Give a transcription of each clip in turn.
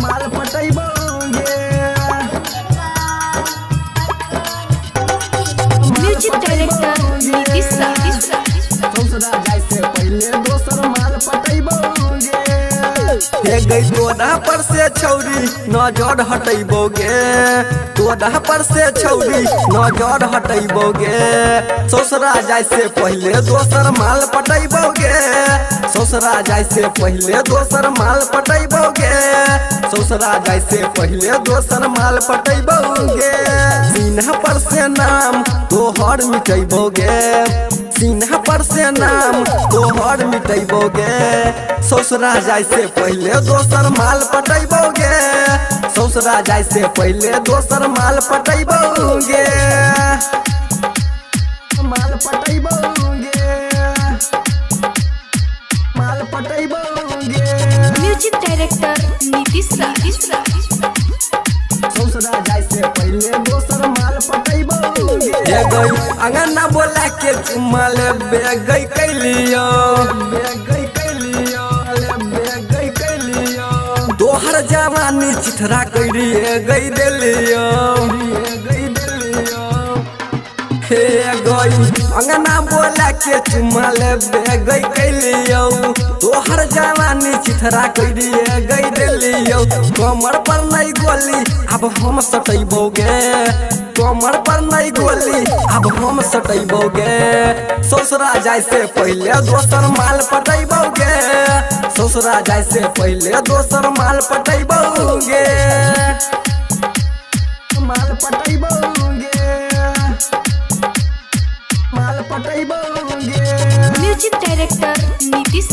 माल पटैबोगे music director Nitish ससुरा जाय से पहले दोसर माल पटैबोगे हे गई तोड़ा पर से छौरी नजर हटैबोगे तोड़ा पर से छौरी नजर हटैबोगे ससुरा जाय से पहले दोसर माल पटैबोगे ससुरा जाय से पहले दोसर माल पटैबोगे ससुरा जाय से पहले दोसर माल पटैबोगे सीना पर से नाम तोहर मिटैबोगे सीना पर से नाम तोहर मिटैबोगे ससुरा जाय से पहले दोसर माल पटैबोगे ससुरा जाय से पहले दोसर माल पटैबोगे माल पटैबोगे माल पटैबोगे म्यूजिक डायरेक्टर नीतीश ससुरा जाय से पहले दोसर माल पटैबोगे हे गई अंगना बोला के चुम्मा ले बेगई कैलियो बेगई कैलियो ले बेगई कैलियो दोहर जवानी चिथरा कैरी गई देलियो गई देलियो हे गई अंगना बोला के चुम्मा ले बेगई कैलियो तोहर जवानी चिथरा कैरी गई देलियो कमर पर नहीं गोली अब हम सटैबोगे कमर पर नहीं गोली अब हम सटैबोगे ससुरा जाय से पहले दोसर माल पटैबोगे ससुरा जाय से पहले दोसर माल पटैबोगे माल पटैबोगे माल पटैबोगे म्यूजिक डायरेक्टर नीतीश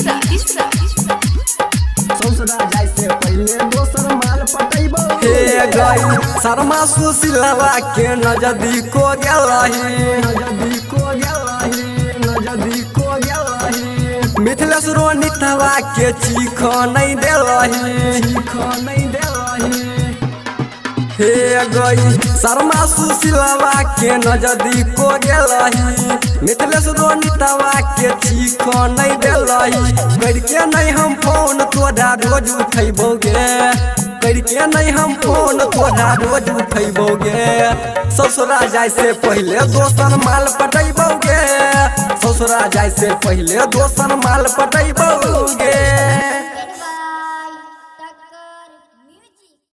ससुरा जाय से पहले दोसर माल पटैबोगे हे गई शर्मा सुशीलवा के नजदीको गेलही नजदीको गेलही नजदीको गेलही मिथिलेश रोनितवा के चीख नहीं देलही चीख नहीं देलही हे गई शर्मा सुशीलवा के नजदीको गेलही मिथिलेश रोनितवा के चीख नहीं देलही करके नहीं हम फोन तोड़ा रोज उठैबोगे करके नहीं हम फोन तोड़ा रोज उठैबोगे ससुरा जाय से पहले दोसर माल पटैबोगे ससुरा जाय से पहले दोसर माल पटैबोगे।